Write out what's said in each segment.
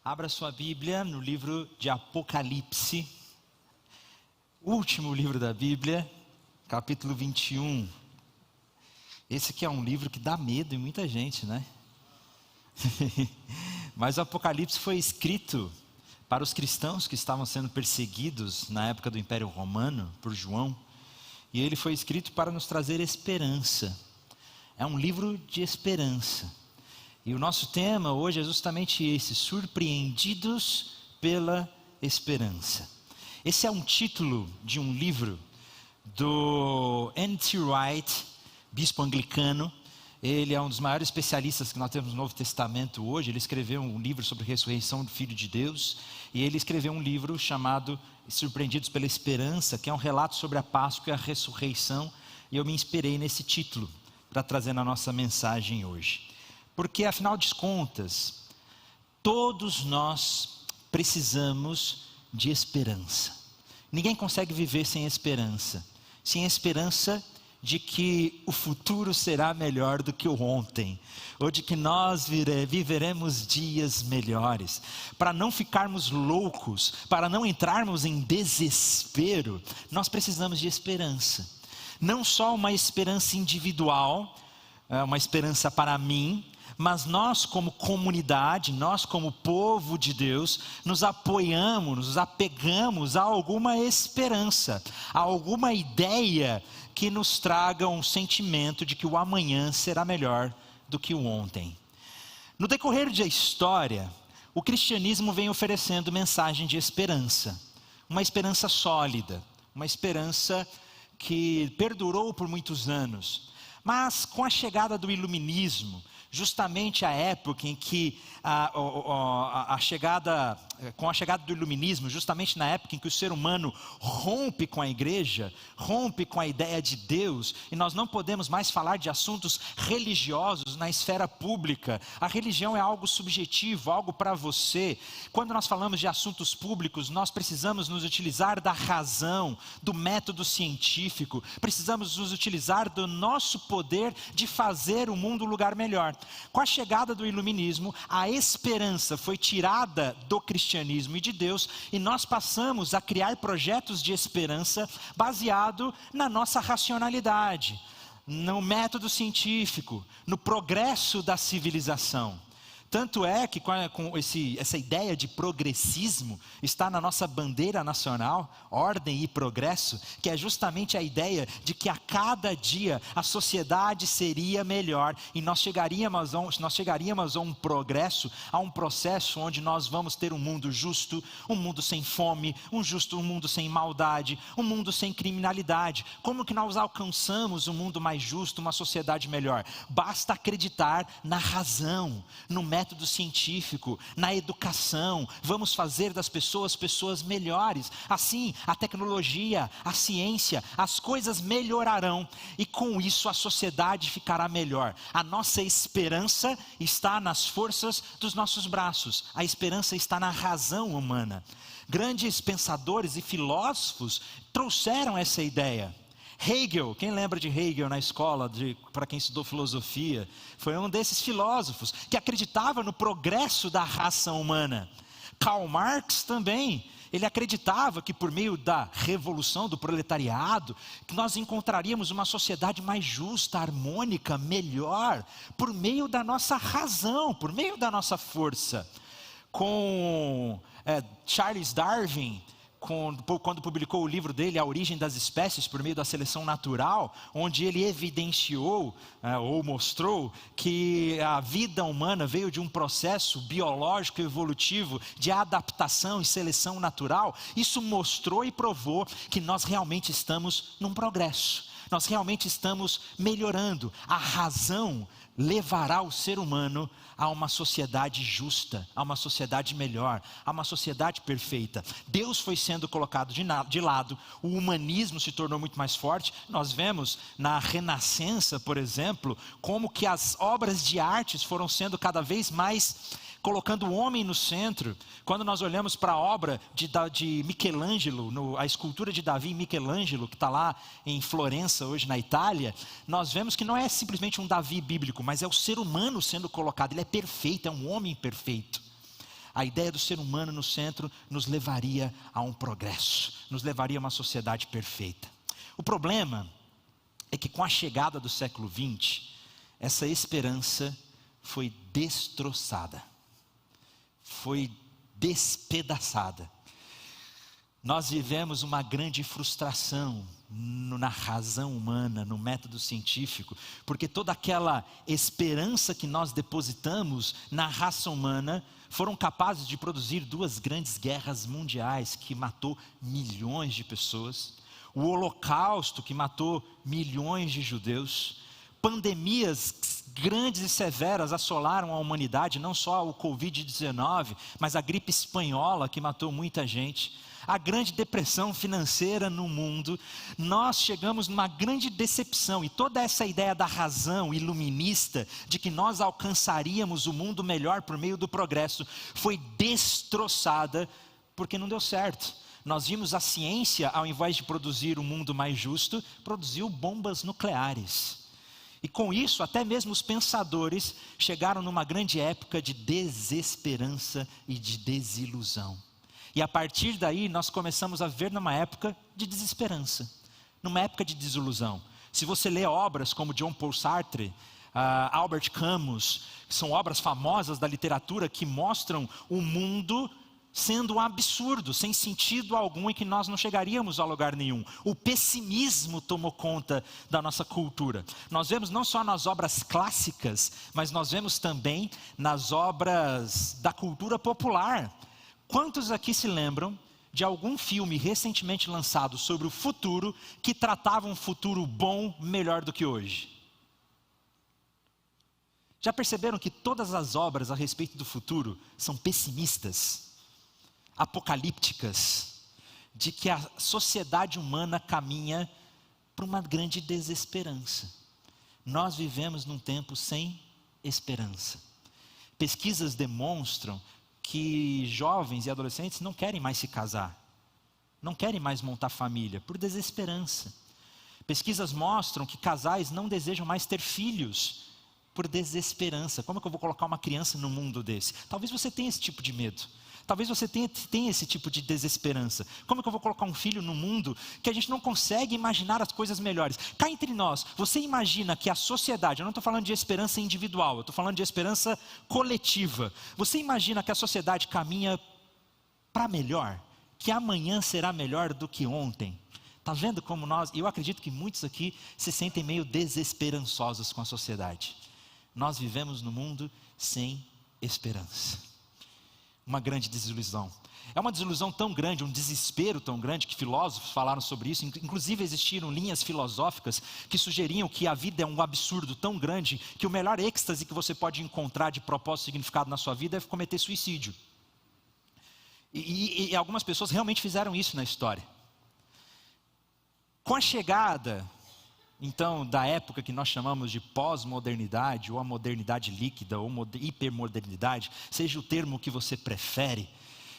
Abra sua Bíblia no livro de Apocalipse, último livro da Bíblia, capítulo 21. Esse aqui é um livro que dá medo em muita gente, né? Mas o Apocalipse foi escrito para os cristãos que estavam sendo perseguidos na época do Império Romano, por João. E ele foi escrito para nos trazer esperança. É um livro de esperança. E o nosso tema hoje é justamente esse: surpreendidos pela esperança. Esse é um título de um livro do N.T. Wright, bispo anglicano. Ele é um dos maiores especialistas que nós temos no Novo Testamento hoje. Ele escreveu um livro sobre a ressurreição do Filho de Deus. E ele escreveu um livro chamado Surpreendidos pela Esperança, que é um relato sobre a Páscoa e a ressurreição. E eu me inspirei nesse título para trazer na nossa mensagem hoje. Porque, afinal de contas, todos nós precisamos de esperança. Ninguém consegue viver sem esperança. Sem esperança de que o futuro será melhor do que o ontem. Ou de que nós viveremos dias melhores. Para não ficarmos loucos, para não entrarmos em desespero, nós precisamos de esperança. Não só uma esperança individual, uma esperança para mim, mas nós como comunidade, nós como povo de Deus, nos apoiamos, nos apegamos a alguma esperança, a alguma ideia que nos traga um sentimento de que o amanhã será melhor do que o ontem. No decorrer da história, o cristianismo vem oferecendo mensagem de esperança, uma esperança sólida, uma esperança que perdurou por muitos anos. Mas com a chegada do iluminismo, justamente a época em que com a chegada do iluminismo, justamente na época em que o ser humano rompe com a igreja, rompe com a ideia de Deus, e nós não podemos mais falar de assuntos religiosos na esfera pública. A religião é algo subjetivo, algo para você. Quando nós falamos de assuntos públicos, nós precisamos nos utilizar da razão, do método científico, precisamos nos utilizar do nosso poder de fazer o mundo um lugar melhor. Com a chegada do iluminismo, a esperança foi tirada do cristianismo e de Deus, e nós passamos a criar projetos de esperança baseado na nossa racionalidade, no método científico, no progresso da civilização. Tanto é que essa ideia de progressismo está na nossa bandeira nacional, ordem e progresso, que é justamente a ideia de que a cada dia a sociedade seria melhor e nós chegaríamos a um progresso, a um processo onde nós vamos ter um mundo justo, um mundo sem fome, um mundo sem maldade, um mundo sem criminalidade. Como que nós alcançamos um mundo mais justo, uma sociedade melhor? Basta acreditar na razão, no método científico, na educação. Vamos fazer das pessoas melhores. Assim, a tecnologia, a ciência, as coisas melhorarão e com isso a sociedade ficará melhor. A nossa esperança está nas forças dos nossos braços. A esperança está na razão humana. Grandes pensadores e filósofos trouxeram essa ideia. Hegel, quem lembra de Hegel na escola, para quem estudou filosofia, foi um desses filósofos que acreditava no progresso da raça humana. Karl Marx também, ele acreditava que por meio da revolução do proletariado, que nós encontraríamos uma sociedade mais justa, harmônica, melhor, por meio da nossa razão, por meio da nossa força. Com Charles Darwin, quando publicou o livro dele, A Origem das Espécies, por meio da seleção natural, onde ele evidenciou ou mostrou que a vida humana veio de um processo biológico evolutivo de adaptação e seleção natural. Isso mostrou e provou que nós realmente estamos num progresso, nós realmente estamos melhorando. A razão levará o ser humano a uma sociedade justa, a uma sociedade melhor, a uma sociedade perfeita. Deus foi sendo colocado de lado, o humanismo se tornou muito mais forte. Nós vemos na Renascença, por exemplo, como que as obras de artes foram sendo cada vez mais colocando o homem no centro. Quando nós olhamos para a obra de Michelangelo, a escultura de Davi e Michelangelo, que está lá em Florença, hoje na Itália, nós vemos que não é simplesmente um Davi bíblico, mas é o ser humano sendo colocado. Ele é perfeito, é um homem perfeito. A ideia do ser humano no centro nos levaria a um progresso, nos levaria a uma sociedade perfeita. O problema é que com a chegada do século XX, essa esperança foi destroçada, foi despedaçada. Nós vivemos uma grande frustração na razão humana, no método científico, porque toda aquela esperança que nós depositamos na raça humana foram capazes de produzir 2 grandes guerras mundiais que matou milhões de pessoas, o Holocausto que matou milhões de judeus, pandemias grandes e severas assolaram a humanidade, não só o Covid-19, mas a gripe espanhola que matou muita gente, a grande depressão financeira no mundo. Nós chegamos numa grande decepção, e toda essa ideia da razão iluminista, de que nós alcançaríamos o mundo melhor por meio do progresso, foi destroçada, porque não deu certo. Nós vimos a ciência, ao invés de produzir um mundo mais justo, produziu bombas nucleares. E com isso, até mesmo os pensadores chegaram numa grande época de desesperança e de desilusão. E a partir daí, nós começamos a ver numa época de desesperança, numa época de desilusão. Se você lê obras como Jean Paul Sartre, Albert Camus, que são obras famosas da literatura que mostram o mundo sendo um absurdo, sem sentido algum, e que nós não chegaríamos a lugar nenhum. O pessimismo tomou conta da nossa cultura. Nós vemos não só nas obras clássicas, mas nós vemos também nas obras da cultura popular. Quantos aqui se lembram de algum filme recentemente lançado sobre o futuro, que tratava um futuro bom, melhor do que hoje? Já perceberam que todas as obras a respeito do futuro são pessimistas, apocalípticas, de que a sociedade humana caminha para uma grande desesperança? Nós vivemos num tempo sem esperança. Pesquisas demonstram que jovens e adolescentes não querem mais se casar, não querem mais montar família, por desesperança. Pesquisas mostram que casais não desejam mais ter filhos, por desesperança. Como é que eu vou colocar uma criança no mundo desse? Talvez você tenha esse tipo de medo. Talvez você tenha esse tipo de desesperança. Como é que eu vou colocar um filho no mundo que a gente não consegue imaginar as coisas melhores? Cá entre nós, você imagina que a sociedade, eu não estou falando de esperança individual, eu estou falando de esperança coletiva. Você imagina que a sociedade caminha para melhor? Que amanhã será melhor do que ontem? Está vendo como nós, eu acredito que muitos aqui se sentem meio desesperançosos com a sociedade. Nós vivemos no mundo sem esperança. Uma grande desilusão. É uma desilusão tão grande, um desespero tão grande, que filósofos falaram sobre isso. Inclusive existiram linhas filosóficas que sugeriam que a vida é um absurdo tão grande, que o melhor êxtase que você pode encontrar de propósito e significado na sua vida é cometer suicídio. E algumas pessoas realmente fizeram isso na história. Com a chegada, então, da época que nós chamamos de pós-modernidade, ou a modernidade líquida, ou hipermodernidade, seja o termo que você prefere,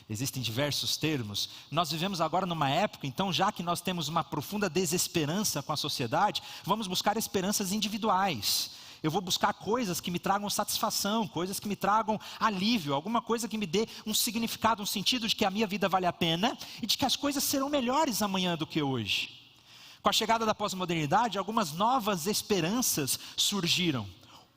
existem diversos termos. Nós vivemos agora numa época, então, já que nós temos uma profunda desesperança com a sociedade, vamos buscar esperanças individuais. Eu vou buscar coisas que me tragam satisfação, coisas que me tragam alívio, alguma coisa que me dê um significado, um sentido de que a minha vida vale a pena e de que as coisas serão melhores amanhã do que hoje. Com a chegada da pós-modernidade, algumas novas esperanças surgiram.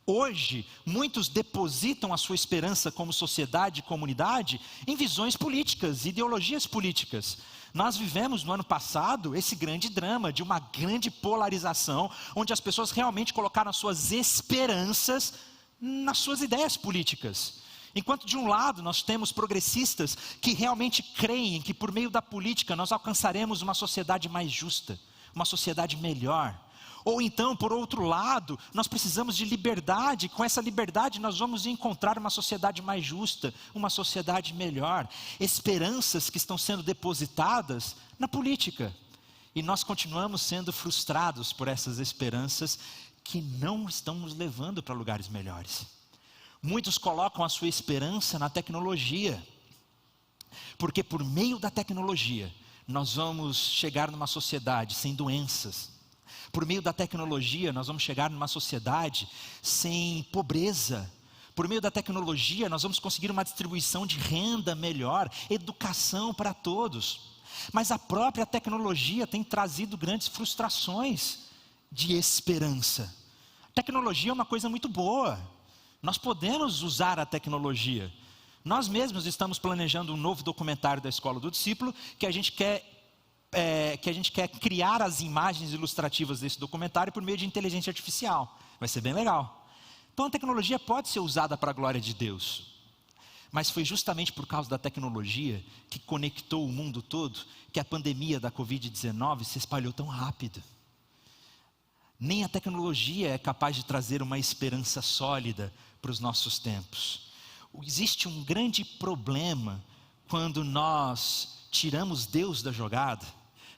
Hoje, muitos depositam a sua esperança como sociedade e comunidade em visões políticas, ideologias políticas. Nós vivemos no ano passado esse grande drama de uma grande polarização, onde as pessoas realmente colocaram as suas esperanças nas suas ideias políticas. Enquanto de um lado nós temos progressistas que realmente creem que por meio da política nós alcançaremos uma sociedade mais justa, uma sociedade melhor. Ou então, por outro lado, nós precisamos de liberdade. Com essa liberdade nós vamos encontrar uma sociedade mais justa, uma sociedade melhor. Esperanças que estão sendo depositadas na política. E nós continuamos sendo frustrados por essas esperanças que não estão nos levando para lugares melhores. Muitos colocam a sua esperança na tecnologia, porque por meio da tecnologia nós vamos chegar numa sociedade sem doenças. Por meio da tecnologia nós vamos chegar numa sociedade sem pobreza. Por meio da tecnologia, nós vamos conseguir uma distribuição de renda melhor, educação para todos. Mas a própria tecnologia tem trazido grandes frustrações de esperança. Tecnologia é uma coisa muito boa. Nós podemos usar a tecnologia. Nós mesmos estamos planejando um novo documentário da Escola do Discípulo, que a gente quer criar as imagens ilustrativas desse documentário por meio de inteligência artificial. Vai ser bem legal. Então a tecnologia pode ser usada para a glória de Deus. Mas foi justamente por causa da tecnologia que conectou o mundo todo, que a pandemia da Covid-19 se espalhou tão rápido. Nem a tecnologia é capaz de trazer uma esperança sólida para os nossos tempos. Existe um grande problema quando nós tiramos Deus da jogada,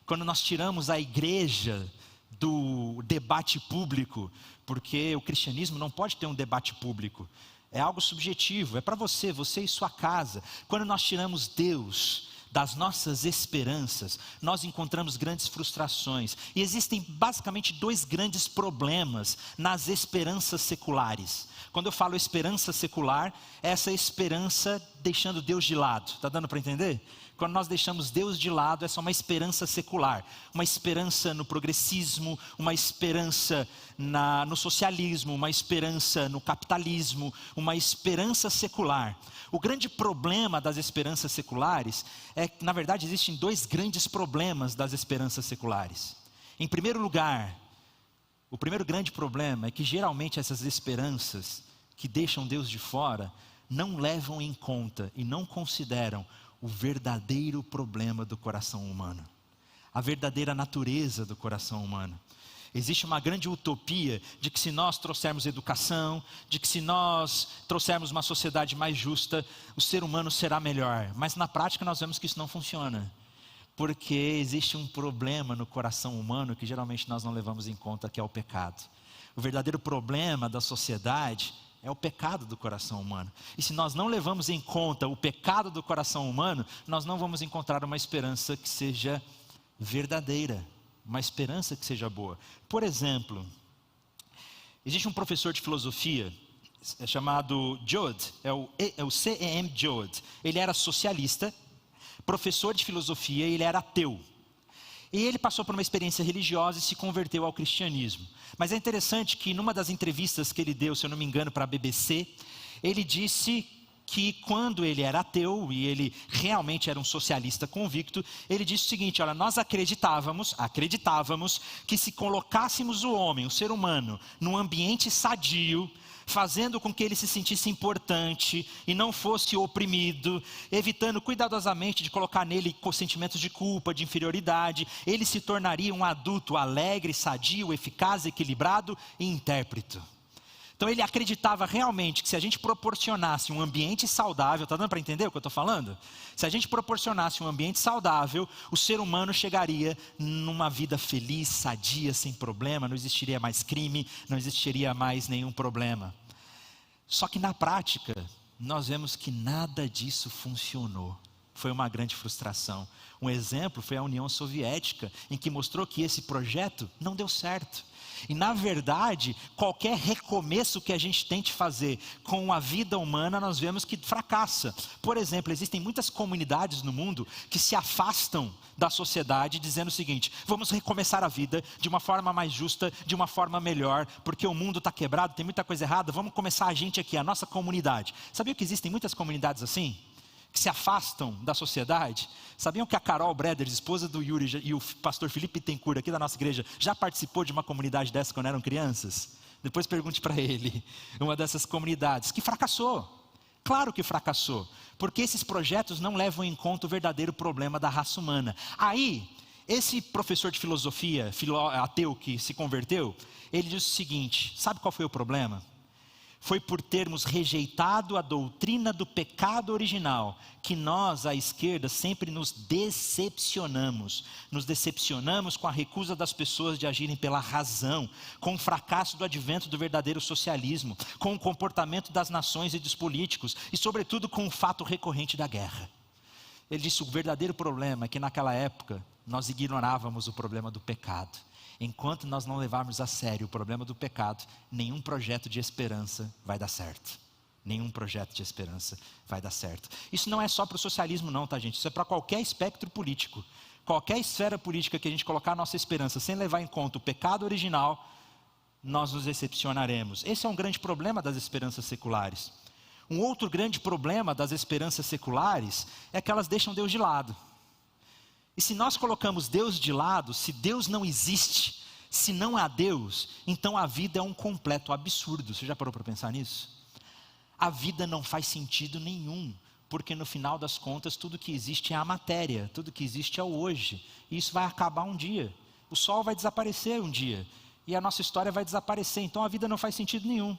quando nós tiramos a igreja do debate público, porque o cristianismo não pode ter um debate público, é algo subjetivo, é para você e sua casa. Quando nós tiramos Deus das nossas esperanças, nós encontramos grandes frustrações, e existem basicamente dois grandes problemas nas esperanças seculares. Quando eu falo esperança secular, é essa esperança deixando Deus de lado, está dando para entender? Quando nós deixamos Deus de lado, essa é uma esperança secular, uma esperança no progressismo, uma esperança no socialismo, uma esperança no capitalismo, uma esperança secular. O grande problema das esperanças seculares é que, na verdade, existem dois grandes problemas das esperanças seculares. Em primeiro lugar, o primeiro grande problema é que geralmente essas esperanças que deixam Deus de fora não levam em conta e não consideram o verdadeiro problema do coração humano, a verdadeira natureza do coração humano. Existe uma grande utopia de que se nós trouxermos educação, de que se nós trouxermos uma sociedade mais justa, o ser humano será melhor. Mas na prática nós vemos que isso não funciona, porque existe um problema no coração humano que geralmente nós não levamos em conta, que é o pecado. O verdadeiro problema da sociedade é o pecado do coração humano. E se nós não levamos em conta o pecado do coração humano, nós não vamos encontrar uma esperança que seja verdadeira, uma esperança que seja boa. Por exemplo, existe um professor de filosofia chamado Joad, é o C.E.M. Joad. Ele era socialista, professor de filosofia, e ele era ateu. E ele passou por uma experiência religiosa e se converteu ao cristianismo. Mas é interessante que numa das entrevistas que ele deu, se eu não me engano, para a BBC, ele disse que quando ele era ateu, e ele realmente era um socialista convicto, ele disse o seguinte: olha, nós acreditávamos que se colocássemos o homem, o ser humano, num ambiente sadio, fazendo com que ele se sentisse importante e não fosse oprimido, evitando cuidadosamente de colocar nele sentimentos de culpa, de inferioridade, ele se tornaria um adulto alegre, sadio, eficaz, equilibrado e intérprete. Então ele acreditava realmente que se a gente proporcionasse um ambiente saudável, está dando para entender o que eu estou falando? Se a gente proporcionasse um ambiente saudável, o ser humano chegaria numa vida feliz, sadia, sem problema, não existiria mais crime, não existiria mais nenhum problema. Só que na prática, nós vemos que nada disso funcionou. Foi uma grande frustração. Um exemplo foi a União Soviética, em que mostrou que esse projeto não deu certo. E na verdade, qualquer recomeço que a gente tente fazer com a vida humana, nós vemos que fracassa. Por exemplo, existem muitas comunidades no mundo que se afastam da sociedade dizendo o seguinte: vamos recomeçar a vida de uma forma mais justa, de uma forma melhor, porque o mundo está quebrado, tem muita coisa errada, vamos começar a gente aqui, a nossa comunidade. Sabia que existem muitas comunidades assim? Que se afastam da sociedade? Sabiam que a Carol Breder, esposa do Yuri, e o pastor Felipe Bittencourt, aqui da nossa igreja, já participou de uma comunidade dessa quando eram crianças? Depois pergunte para ele. Uma dessas comunidades que fracassou. Claro que fracassou, porque esses projetos não levam em conta o verdadeiro problema da raça humana. Aí, esse professor de filosofia, ateu que se converteu, ele diz o seguinte: sabe qual foi o problema? Foi por termos rejeitado a doutrina do pecado original que nós, à esquerda, sempre nos decepcionamos. Nos decepcionamos com a recusa das pessoas de agirem pela razão, com o fracasso do advento do verdadeiro socialismo, com o comportamento das nações e dos políticos e, sobretudo, com o fato recorrente da guerra. Ele disse: o verdadeiro problema é que naquela época nós ignorávamos o problema do pecado. Enquanto nós não levarmos a sério o problema do pecado, nenhum projeto de esperança vai dar certo. nenhum projeto de esperança vai dar certo. Isso não é só para o socialismo não, tá gente? Isso é para qualquer espectro político. Qualquer esfera política que a gente colocar a nossa esperança sem levar em conta o pecado original, nós nos decepcionaremos. Esse é um grande problema das esperanças seculares. Um outro grande problema das esperanças seculares é que elas deixam Deus de lado. E se nós colocamos Deus de lado, se Deus não existe, se não há Deus, então a vida é um completo absurdo. Você já parou para pensar nisso? A vida não faz sentido nenhum, porque no final das contas tudo que existe é a matéria, tudo que existe é o hoje, e isso vai acabar um dia. O sol vai desaparecer um dia, e a nossa história vai desaparecer, então a vida não faz sentido nenhum.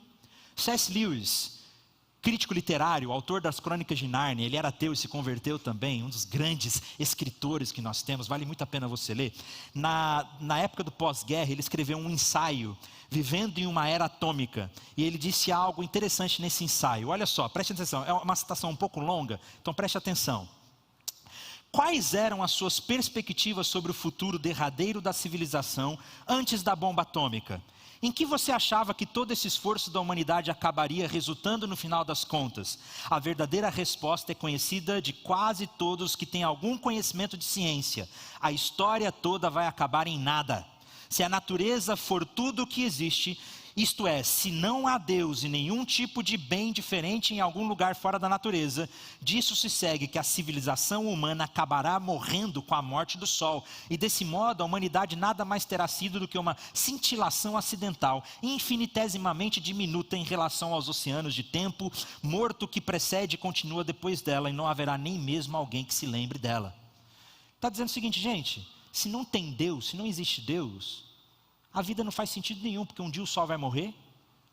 C.S. Lewis, crítico literário, autor das Crônicas de Nárnia, ele era ateu e se converteu também, um dos grandes escritores que nós temos, vale muito a pena você ler. Na época do pós-guerra, ele escreveu um ensaio, Vivendo em uma Era Atômica, e ele disse algo interessante nesse ensaio. Olha só, preste atenção, é uma citação um pouco longa, então preste atenção. Quais eram as suas perspectivas sobre o futuro derradeiro da civilização antes da bomba atômica? Em que você achava que todo esse esforço da humanidade acabaria resultando no final das contas? A verdadeira resposta é conhecida de quase todos que têm algum conhecimento de ciência. A história toda vai acabar em nada. Se a natureza for tudo o que existe, isto é, se não há Deus e nenhum tipo de bem diferente em algum lugar fora da natureza, disso se segue que a civilização humana acabará morrendo com a morte do Sol. E desse modo a humanidade nada mais terá sido do que uma cintilação acidental, infinitesimamente diminuta em relação aos oceanos de tempo, morto que precede e continua depois dela, e não haverá nem mesmo alguém que se lembre dela. Está dizendo o seguinte, gente, se não tem Deus, se não existe Deus, a vida não faz sentido nenhum, porque um dia o sol vai morrer,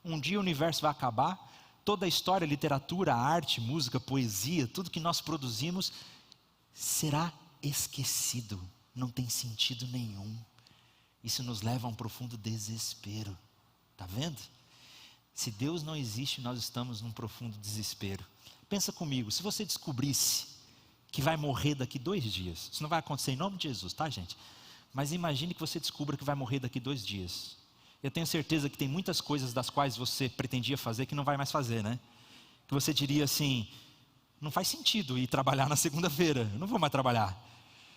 um dia o universo vai acabar, toda a história, literatura, arte, música, poesia, tudo que nós produzimos será esquecido, não tem sentido nenhum. Isso nos leva a um profundo desespero, está vendo? Se Deus não existe, nós estamos num profundo desespero. Pensa comigo, se você descobrisse que vai morrer daqui 2 dias, isso não vai acontecer em nome de Jesus, tá gente? Mas imagine que você descubra que vai morrer daqui 2 dias. Eu tenho certeza que tem muitas coisas das quais você pretendia fazer que não vai mais fazer, né? Que você diria assim, não faz sentido ir trabalhar na segunda-feira, eu não vou mais trabalhar.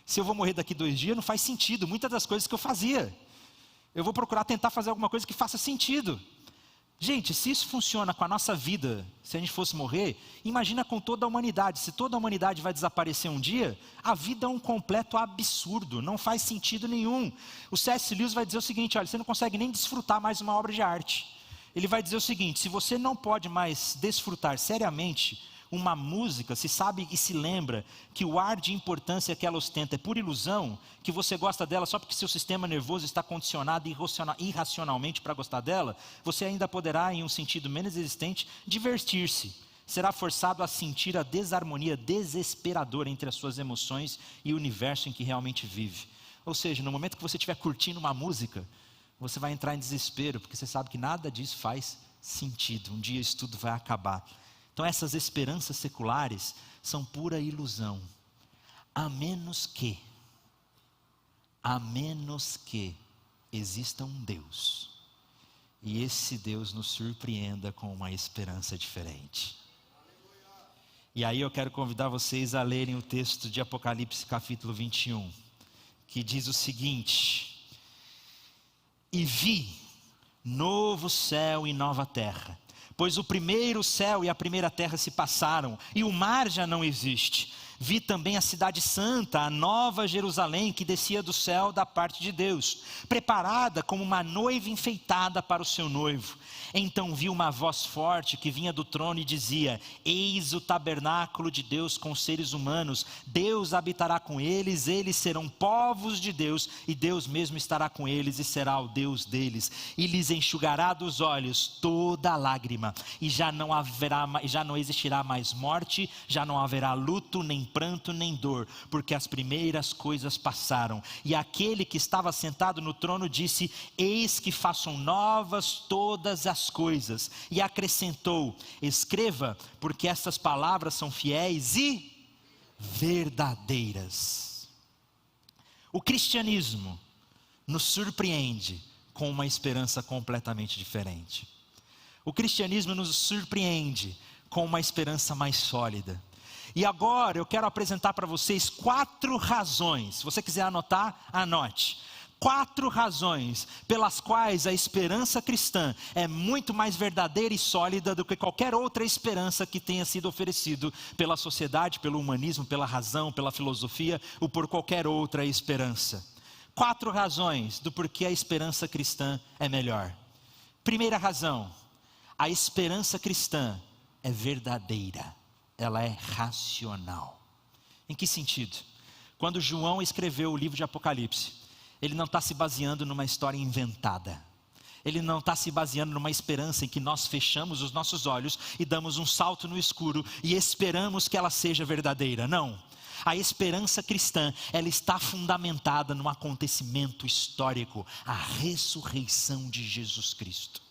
Se eu vou morrer daqui 2 dias, não faz sentido, muitas das coisas que eu fazia. Eu vou procurar tentar fazer alguma coisa que faça sentido. Gente, se isso funciona com a nossa vida, se a gente fosse morrer, imagina com toda a humanidade. Se toda a humanidade vai desaparecer um dia, a vida é um completo absurdo, não faz sentido nenhum. O C.S. Lewis vai dizer o seguinte, olha, você não consegue nem desfrutar mais uma obra de arte. Ele vai dizer o seguinte, se você não pode mais desfrutar seriamente uma música, se sabe e se lembra que o ar de importância que ela ostenta é pura ilusão, que você gosta dela só porque seu sistema nervoso está condicionado irracionalmente para gostar dela, você ainda poderá, em um sentido menos existente, divertir-se. Será forçado a sentir a desarmonia desesperadora entre as suas emoções e o universo em que realmente vive. Ou seja, no momento que você estiver curtindo uma música, você vai entrar em desespero, porque você sabe que nada disso faz sentido. Um dia isso tudo vai acabar. Então essas esperanças seculares são pura ilusão, a menos que exista um Deus, e esse Deus nos surpreenda com uma esperança diferente. E aí eu quero convidar vocês a lerem o texto de Apocalipse capítulo 21, que diz o seguinte, e vi novo céu e nova terra, pois o primeiro céu e a primeira terra se passaram, e o mar já não existe. Vi também a cidade santa, a nova Jerusalém, que descia do céu da parte de Deus, preparada como uma noiva enfeitada para o seu noivo. Então vi uma voz forte que vinha do trono e dizia, eis o tabernáculo de Deus com os seres humanos, Deus habitará com eles, eles serão povos de Deus, e Deus mesmo estará com eles e será o Deus deles, e lhes enxugará dos olhos toda lágrima, e já não existirá mais morte, já não haverá luto, nem pranto, nem dor, porque as primeiras coisas passaram. E aquele que estava sentado no trono disse, eis que façam novas todas as coisas, e acrescentou, escreva, porque estas palavras são fiéis e verdadeiras. O cristianismo nos surpreende com uma esperança completamente diferente. O cristianismo nos surpreende com uma esperança mais sólida. E agora eu quero apresentar para vocês 4 razões. Se você quiser anotar, anote. 4 razões pelas quais a esperança cristã é muito mais verdadeira e sólida do que qualquer outra esperança que tenha sido oferecido pela sociedade, pelo humanismo, pela razão, pela filosofia ou por qualquer outra esperança. 4 razões do porquê a esperança cristã é melhor. Primeira razão, a esperança cristã é verdadeira, ela é racional. Em que sentido? Quando João escreveu o livro de Apocalipse, ele não está se baseando numa história inventada. Ele não está se baseando numa esperança em que nós fechamos os nossos olhos e damos um salto no escuro e esperamos que ela seja verdadeira. Não. A esperança cristã, ela está fundamentada num acontecimento histórico, a ressurreição de Jesus Cristo.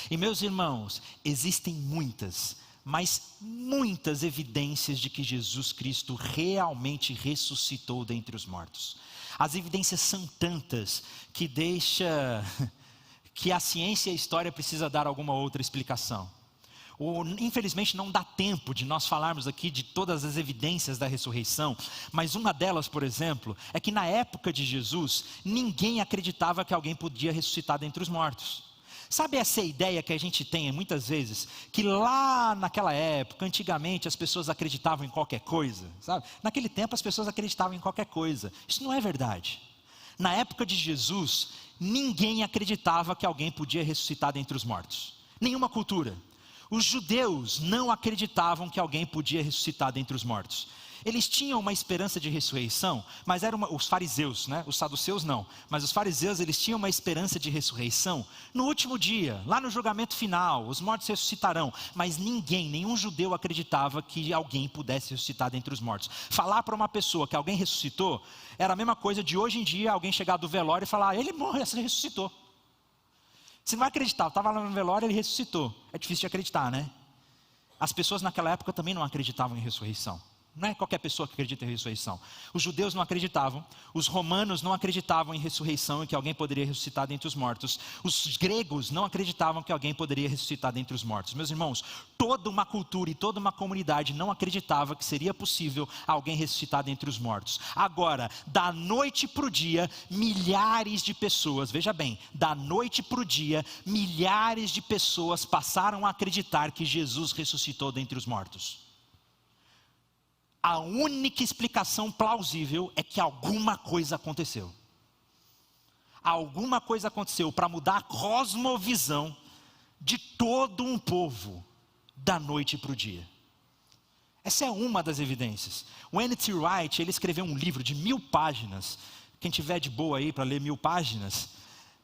E meus irmãos, existem muitas, mas muitas evidências de que Jesus Cristo realmente ressuscitou dentre os mortos. As evidências são tantas que que a ciência e a história precisa dar alguma outra explicação. Infelizmente não dá tempo de nós falarmos aqui de todas as evidências da ressurreição, mas uma delas, por exemplo, é que na época de Jesus, ninguém acreditava que alguém podia ressuscitar dentre os mortos. Sabe essa ideia que a gente tem muitas vezes, que lá naquela época, antigamente as pessoas acreditavam em qualquer coisa, sabe? Naquele tempo as pessoas acreditavam em qualquer coisa. Isso não é verdade. Na época de Jesus, ninguém acreditava que alguém podia ressuscitar dentre os mortos. Nenhuma cultura. Os judeus não acreditavam que alguém podia ressuscitar dentre os mortos. Eles tinham uma esperança de ressurreição, mas eram os fariseus, né? Os saduceus não, mas os fariseus, eles tinham uma esperança de ressurreição no último dia, lá no julgamento final, os mortos ressuscitarão, mas nenhum judeu acreditava que alguém pudesse ressuscitar dentre os mortos. Falar para uma pessoa que alguém ressuscitou, era a mesma coisa de hoje em dia alguém chegar do velório e falar, ele morreu, ele ressuscitou. Você não vai acreditar, estava lá no velório, ele ressuscitou. É difícil de acreditar, né? As pessoas naquela época também não acreditavam em ressurreição. Não é qualquer pessoa que acredita em ressurreição. Os judeus não acreditavam, os romanos não acreditavam em ressurreição e que alguém poderia ressuscitar dentre os mortos. Os gregos não acreditavam que alguém poderia ressuscitar dentre os mortos. Meus irmãos, toda uma cultura e toda uma comunidade não acreditava que seria possível alguém ressuscitar dentre os mortos. Agora, da noite para o dia, milhares de pessoas, veja bem, da noite para o dia, milhares de pessoas passaram a acreditar que Jesus ressuscitou dentre os mortos. A única explicação plausível é que alguma coisa aconteceu. Alguma coisa aconteceu para mudar a cosmovisão de todo um povo da noite para o dia. Essa é uma das evidências. O N.T. Wright, ele escreveu um livro de 1000 páginas. Quem tiver de boa aí para ler 1000 páginas,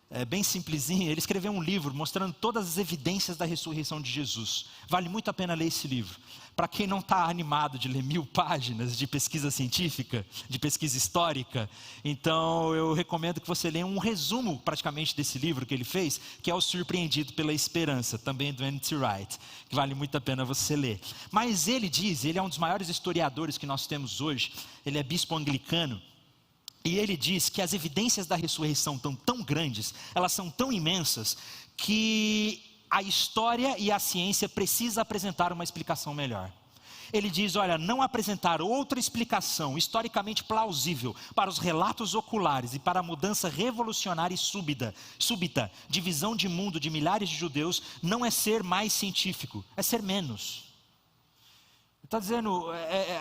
é bem simplesinho. Ele escreveu um livro mostrando todas as evidências da ressurreição de Jesus. Vale muito a pena ler esse livro. Para quem não está animado de ler 1000 páginas de pesquisa científica, de pesquisa histórica, então eu recomendo que você leia um resumo praticamente desse livro que ele fez, que é O Surpreendido pela Esperança, também do N.T. Wright, que vale muito a pena você ler. Mas ele é um dos maiores historiadores que nós temos hoje, ele é bispo anglicano, e ele diz que as evidências da ressurreição estão tão grandes, elas são tão imensas, que a história e a ciência precisam apresentar uma explicação melhor. Ele diz, olha, não apresentar outra explicação historicamente plausível para os relatos oculares e para a mudança revolucionária e súbita de visão de mundo de milhares de judeus, não é ser mais científico, é ser menos. Está dizendo,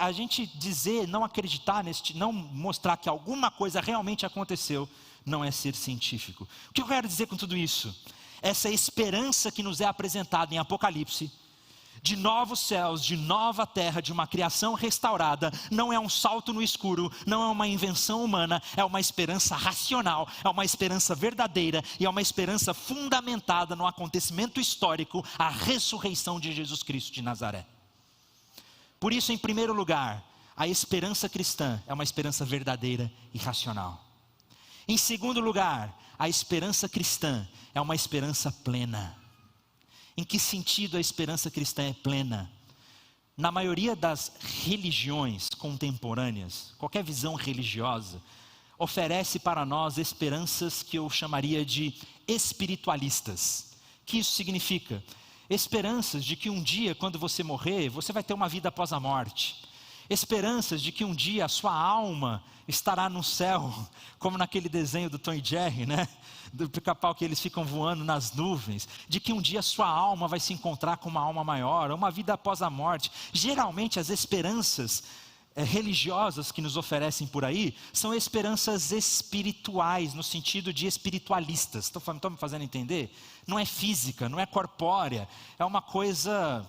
a gente dizer, não acreditar, não mostrar que alguma coisa realmente aconteceu, não é ser científico. O que eu quero dizer com tudo isso? Essa esperança que nos é apresentada em Apocalipse, de novos céus, de nova terra, de uma criação restaurada, não é um salto no escuro, não é uma invenção humana, é uma esperança racional, é uma esperança verdadeira e é uma esperança fundamentada no acontecimento histórico, a ressurreição de Jesus Cristo de Nazaré. Por isso, em primeiro lugar, a esperança cristã é uma esperança verdadeira e racional. Em segundo lugar, a esperança cristã é uma esperança plena. Em que sentido a esperança cristã é plena? Na maioria das religiões contemporâneas, qualquer visão religiosa, oferece para nós esperanças que eu chamaria de espiritualistas. O que isso significa? Esperanças de que um dia, quando você morrer, você vai ter uma vida após a morte. Esperanças de que um dia a sua alma estará no céu, como naquele desenho do Tom e Jerry, né? Do Pica-Pau, que eles ficam voando nas nuvens. De que um dia a sua alma vai se encontrar com uma alma maior, uma vida após a morte. Geralmente as esperanças religiosas que nos oferecem por aí, são esperanças espirituais, no sentido de espiritualistas. Estão me fazendo entender? Não é física, não é corpórea, é uma coisa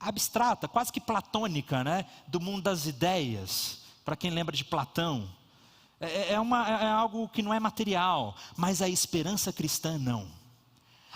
abstrata, quase que platônica, né? Do mundo das ideias, para quem lembra de Platão. É algo que não é material, mas a esperança cristã não.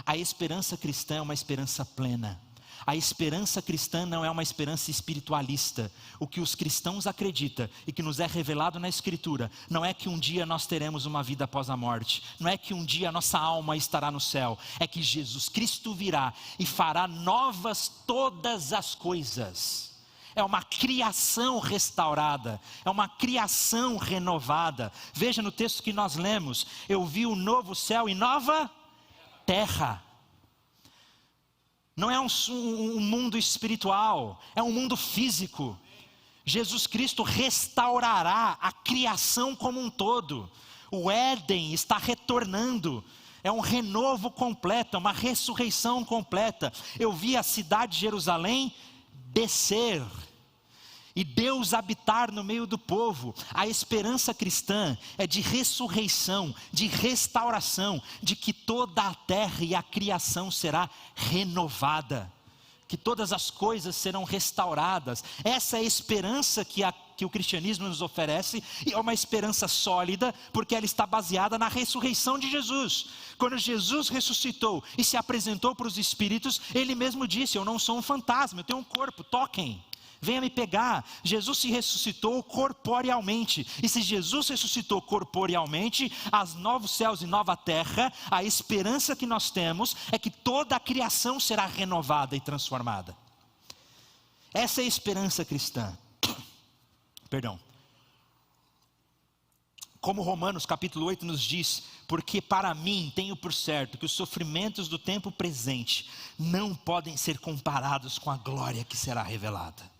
A esperança cristã é uma esperança plena. A esperança cristã não é uma esperança espiritualista. O que os cristãos acreditam e que nos é revelado na Escritura, não é que um dia nós teremos uma vida após a morte, não é que um dia a nossa alma estará no céu, é que Jesus Cristo virá e fará novas todas as coisas. É uma criação restaurada, é uma criação renovada. Veja no texto que nós lemos: eu vi um novo céu e nova terra. Não é um mundo espiritual, é um mundo físico. Jesus Cristo restaurará a criação como um todo. O Éden está retornando. É um renovo completo, é uma ressurreição completa. Eu vi a cidade de Jerusalém descer e Deus habitar no meio do povo. A esperança cristã é de ressurreição, de restauração, de que toda a terra e a criação será renovada, que todas as coisas serão restauradas. Essa é a esperança que o cristianismo nos oferece, e é uma esperança sólida, porque ela está baseada na ressurreição de Jesus. Quando Jesus ressuscitou e se apresentou para os espíritos, ele mesmo disse: eu não sou um fantasma, eu tenho um corpo, toquem, venha me pegar. Jesus se ressuscitou corporealmente, e se Jesus ressuscitou corporealmente, as novos céus e nova terra, a esperança que nós temos é que toda a criação será renovada e transformada. Essa é a esperança cristã. Perdão. Como Romanos capítulo 8 nos diz: porque para mim tenho por certo que os sofrimentos do tempo presente não podem ser comparados com a glória que será revelada.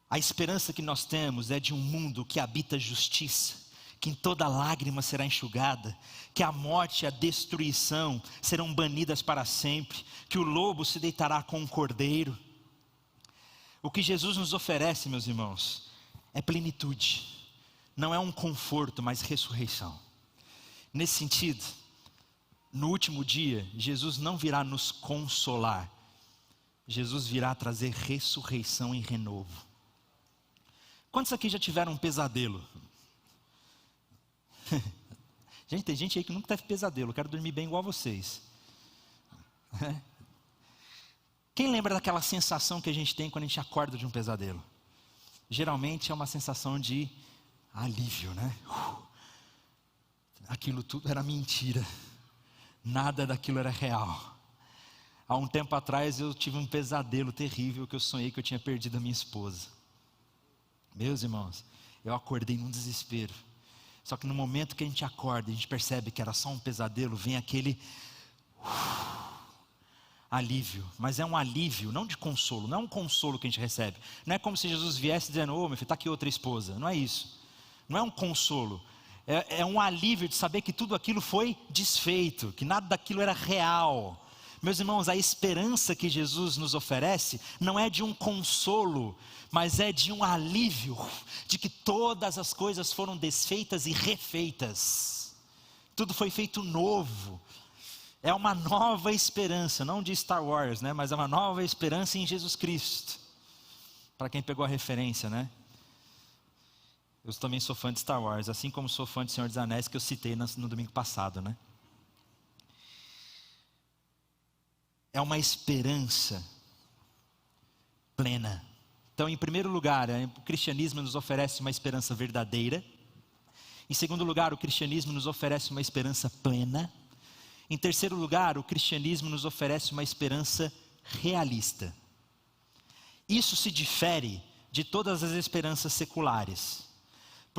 A esperança que nós temos é de um mundo que habita justiça, que em toda lágrima será enxugada, que a morte e a destruição serão banidas para sempre, que o lobo se deitará com o cordeiro. O que Jesus nos oferece, meus irmãos, é plenitude, não é um conforto, mas ressurreição. Nesse sentido, no último dia, Jesus não virá nos consolar, Jesus virá trazer ressurreição e renovo. Quantos aqui já tiveram um pesadelo? Gente, tem gente aí que nunca teve pesadelo. Eu quero dormir bem igual a vocês. Quem lembra daquela sensação que a gente tem quando a gente acorda de um pesadelo? Geralmente é uma sensação de alívio, né? Aquilo tudo era mentira. Nada daquilo era real. Há um tempo atrás eu tive um pesadelo terrível, que eu sonhei que eu tinha perdido a minha esposa. Meus irmãos, eu acordei num desespero. Só que no momento que a gente acorda, a gente percebe que era só um pesadelo, vem aquele alívio. Mas é um alívio, não de consolo, não é um consolo que a gente recebe. Não é como se Jesus viesse dizendo: ô meu filho, está aqui outra esposa. Não é isso. Não é um consolo. É um alívio de saber que tudo aquilo foi desfeito, que nada daquilo era real. Meus irmãos, a esperança que Jesus nos oferece não é de um consolo, mas é de um alívio, de que todas as coisas foram desfeitas e refeitas. Tudo foi feito novo. É uma nova esperança, não de Star Wars, né? Mas é uma nova esperança em Jesus Cristo. Para quem pegou a referência, né? Eu também sou fã de Star Wars, assim como sou fã de Senhor dos Anéis, que eu citei no domingo passado, né? É uma esperança plena. Então, em primeiro lugar, o cristianismo nos oferece uma esperança verdadeira. Em segundo lugar, o cristianismo nos oferece uma esperança plena. Em terceiro lugar, o cristianismo nos oferece uma esperança realista. Isso se difere de todas as esperanças seculares,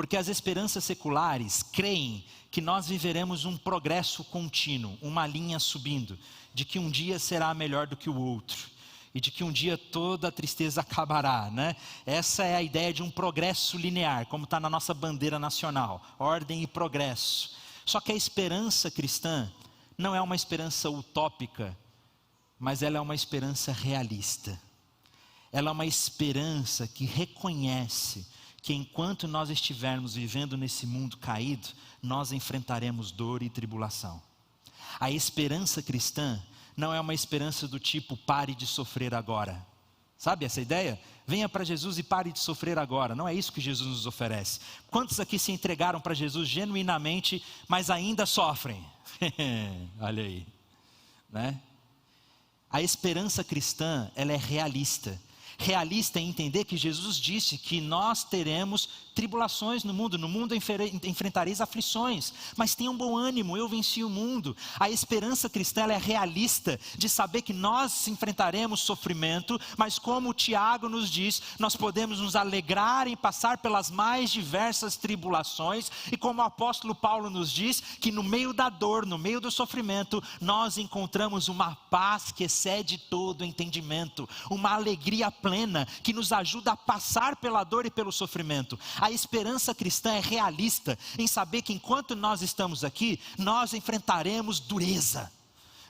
Porque as esperanças seculares creem que nós viveremos um progresso contínuo, uma linha subindo, de que um dia será melhor do que o outro, e de que um dia toda a tristeza acabará, né? Essa é a ideia de um progresso linear, como está na nossa bandeira nacional, ordem e progresso. Só que a esperança cristã não é uma esperança utópica, mas ela é uma esperança realista. Ela é uma esperança que reconhece que enquanto nós estivermos vivendo nesse mundo caído, nós enfrentaremos dor e tribulação. A esperança cristã não é uma esperança do tipo, pare de sofrer agora. Sabe essa ideia? Venha para Jesus e pare de sofrer agora. Não é isso que Jesus nos oferece. Quantos aqui se entregaram para Jesus genuinamente, mas ainda sofrem? Olha aí, né? A esperança cristã, ela é realista. Realista em entender que Jesus disse que nós teremos tribulações no mundo enfrentareis aflições, mas tenham bom ânimo, eu venci o mundo. A esperança cristã ela é realista, de saber que nós enfrentaremos sofrimento, mas como o Tiago nos diz, nós podemos nos alegrar em passar pelas mais diversas tribulações, e como o apóstolo Paulo nos diz, que no meio da dor, no meio do sofrimento, nós encontramos uma paz que excede todo entendimento, uma alegria plena, que nos ajuda a passar pela dor e pelo sofrimento. A esperança cristã é realista, em saber que enquanto nós estamos aqui, nós enfrentaremos dureza,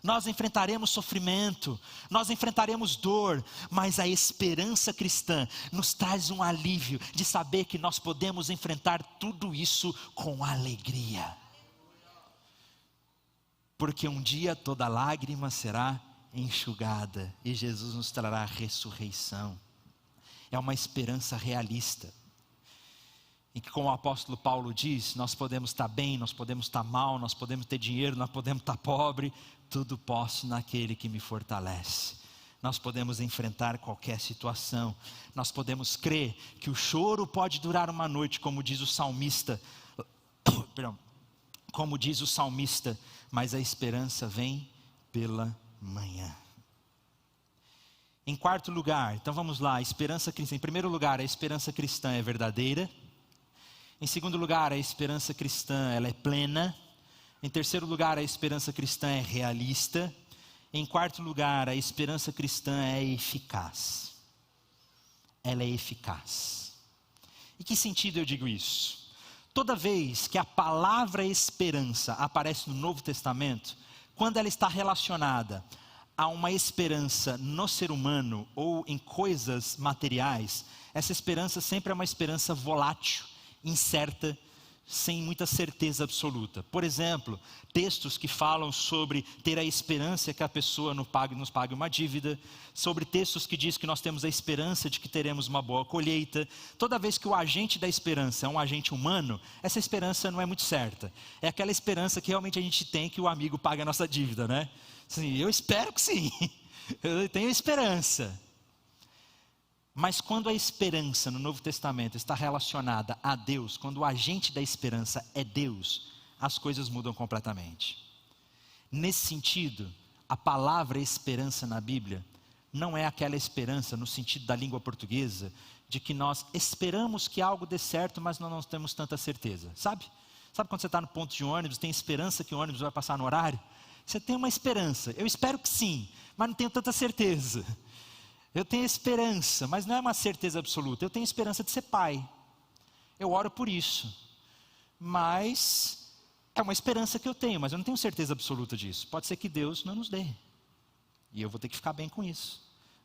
nós enfrentaremos sofrimento, nós enfrentaremos dor, mas a esperança cristã nos traz um alívio de saber que nós podemos enfrentar tudo isso com alegria. Porque um dia toda lágrima será enxugada e Jesus nos trará ressurreição. É uma esperança realista, em que, como o apóstolo Paulo diz, nós podemos estar bem, nós podemos estar mal, nós podemos ter dinheiro, nós podemos estar pobre, tudo posso naquele que me fortalece. Nós podemos enfrentar qualquer situação, nós podemos crer que o choro pode durar uma noite, como diz o salmista, mas a esperança vem pela manhã. Em quarto lugar, então vamos lá, a esperança cristã. Em primeiro lugar, a esperança cristã é verdadeira. Em segundo lugar, a esperança cristã ela é plena. Em terceiro lugar, a esperança cristã é realista. Em quarto lugar, a esperança cristã é eficaz. Ela é eficaz. Em que sentido eu digo isso? Toda vez que a palavra esperança aparece no Novo Testamento, quando ela está relacionada a uma esperança no ser humano ou em coisas materiais, essa esperança sempre é uma esperança volátil, incerta, sem muita certeza absoluta. Por exemplo, textos que falam sobre ter a esperança que a pessoa nos pague uma dívida, sobre textos que diz que nós temos a esperança de que teremos uma boa colheita. Toda vez que o agente da esperança é um agente humano, essa esperança não é muito certa. É aquela esperança que realmente a gente tem que o amigo pague a nossa dívida, né? Assim, eu espero que sim, eu tenho esperança. Mas quando a esperança no Novo Testamento está relacionada a Deus, quando o agente da esperança é Deus, as coisas mudam completamente. Nesse sentido, a palavra esperança na Bíblia não é aquela esperança no sentido da língua portuguesa, de que nós esperamos que algo dê certo, mas nós não temos tanta certeza. Sabe quando você está no ponto de ônibus, tem esperança que o ônibus vai passar no horário? Você tem uma esperança, eu espero que sim, mas não tenho tanta certeza. Eu tenho esperança, mas não é uma certeza absoluta. Eu tenho esperança de ser pai. Eu oro por isso. Mas é uma esperança que eu tenho, mas eu não tenho certeza absoluta disso. Pode ser que Deus não nos dê. E eu vou ter que ficar bem com isso,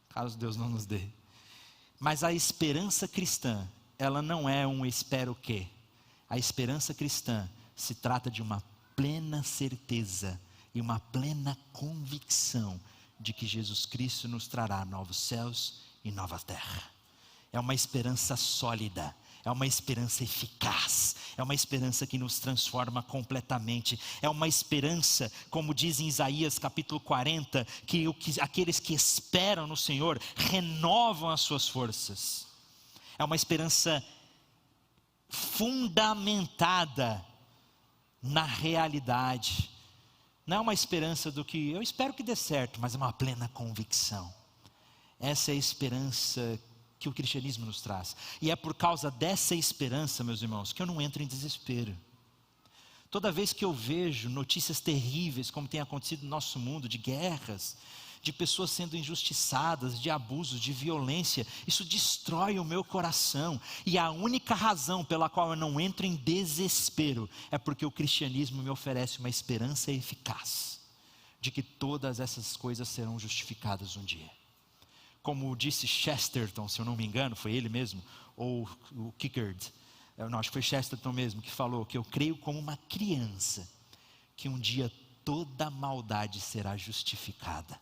caso Deus não nos dê. Mas a esperança cristã, ela não é um espero que. A esperança cristã se trata de uma plena certeza e uma plena convicção de que Jesus Cristo nos trará novos céus e nova terra. É uma esperança sólida, é uma esperança eficaz, é uma esperança que nos transforma completamente, é uma esperança, como diz em Isaías capítulo 40, que aqueles que esperam no Senhor renovam as suas forças. É uma esperança fundamentada na realidade. Não é uma esperança do que eu espero que dê certo, mas é uma plena convicção. Essa é a esperança que o cristianismo nos traz. E é por causa dessa esperança, meus irmãos, que eu não entro em desespero. Toda vez que eu vejo notícias terríveis, como tem acontecido no nosso mundo, de guerras, de pessoas sendo injustiçadas, de abusos, de violência, isso destrói o meu coração. E a única razão pela qual eu não entro em desespero é porque o cristianismo me oferece uma esperança eficaz de que todas essas coisas serão justificadas um dia. Como disse Chesterton, se eu não me engano, foi ele mesmo, ou o Kierkegaard, não, acho que foi Chesterton mesmo, que falou que eu creio como uma criança, que um dia toda maldade será justificada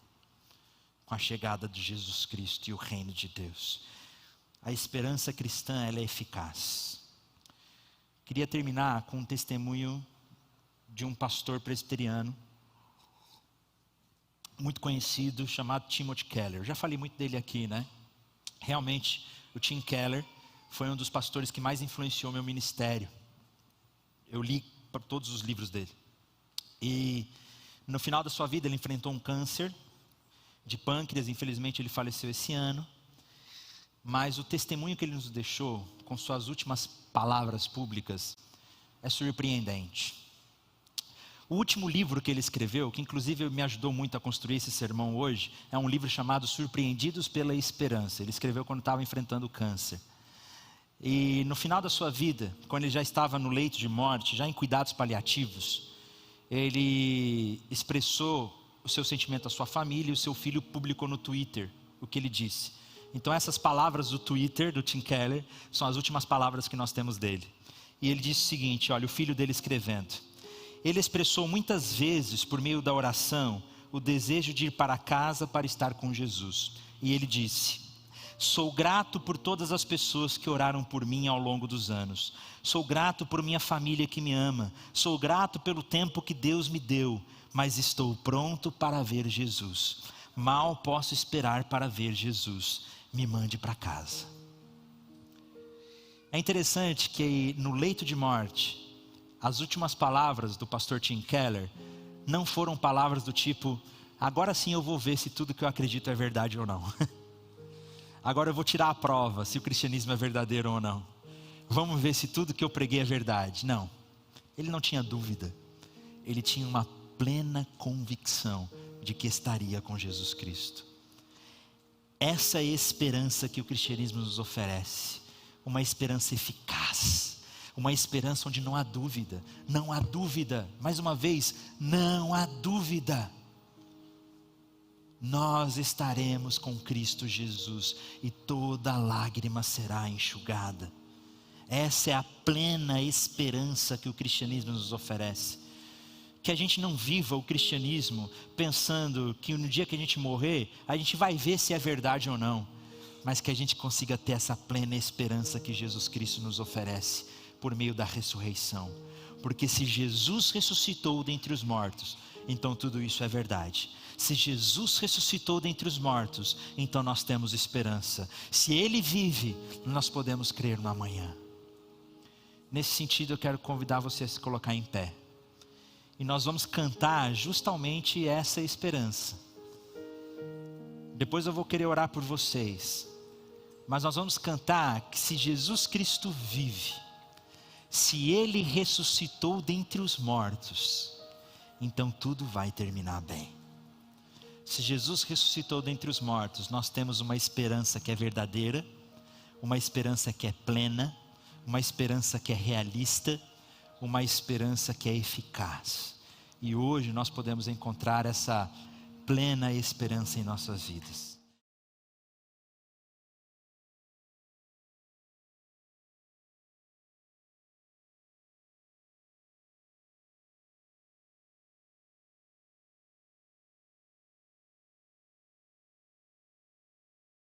com a chegada de Jesus Cristo e o reino de Deus. A esperança cristã, ela é eficaz. Queria terminar com um testemunho de um pastor presbiteriano, muito conhecido, chamado Timothy Keller. Eu já falei muito dele aqui, né? Realmente, o Tim Keller foi um dos pastores que mais influenciou meu ministério. Eu li todos os livros dele. E no final da sua vida ele enfrentou um câncer de pâncreas, infelizmente ele faleceu esse ano. Mas o testemunho que ele nos deixou, com suas últimas palavras públicas, é surpreendente. O último livro que ele escreveu, que inclusive me ajudou muito a construir esse sermão hoje, é um livro chamado Surpreendidos pela Esperança. Ele escreveu quando estava enfrentando o câncer. E no final da sua vida, quando ele já estava no leito de morte, já em cuidados paliativos, ele expressou o seu sentimento à sua família, e o seu filho publicou no Twitter o que ele disse. Então essas palavras do Twitter, do Tim Keller, são as últimas palavras que nós temos dele. E ele disse o seguinte, olha, o filho dele escrevendo: ele expressou muitas vezes, por meio da oração, o desejo de ir para casa para estar com Jesus. E ele disse: sou grato por todas as pessoas que oraram por mim ao longo dos anos. Sou grato por minha família que me ama. Sou grato pelo tempo que Deus me deu. Mas estou pronto para ver Jesus. Mal posso esperar para ver Jesus. Me mande para casa. É interessante que no leito de morte, as últimas palavras do pastor Tim Keller não foram palavras do tipo: agora sim eu vou ver se tudo que eu acredito é verdade ou não. Agora eu vou tirar a prova se o cristianismo é verdadeiro ou não. Vamos ver se tudo que eu preguei é verdade. Não, ele não tinha dúvida. Ele tinha uma plena convicção de que estaria com Jesus Cristo. Essa é a esperança que o cristianismo nos oferece. Uma esperança eficaz. Uma esperança onde não há dúvida. Não há dúvida. Mais uma vez, não há dúvida. Nós estaremos com Cristo Jesus e toda lágrima será enxugada. Essa é a plena esperança que o cristianismo nos oferece. Que a gente não viva o cristianismo pensando que no dia que a gente morrer, a gente vai ver se é verdade ou não. Mas que a gente consiga ter essa plena esperança que Jesus Cristo nos oferece por meio da ressurreição. Porque se Jesus ressuscitou dentre os mortos, então tudo isso é verdade. Se Jesus ressuscitou dentre os mortos, então nós temos esperança. Se Ele vive, nós podemos crer no amanhã. Nesse sentido, eu quero convidar você a se colocar em pé. E nós vamos cantar justamente essa esperança. Depois eu vou querer orar por vocês. Mas nós vamos cantar que se Jesus Cristo vive, se Ele ressuscitou dentre os mortos, então tudo vai terminar bem. Se Jesus ressuscitou dentre os mortos, nós temos uma esperança que é verdadeira, uma esperança que é plena, uma esperança que é realista, uma esperança que é eficaz. E hoje nós podemos encontrar essa plena esperança em nossas vidas.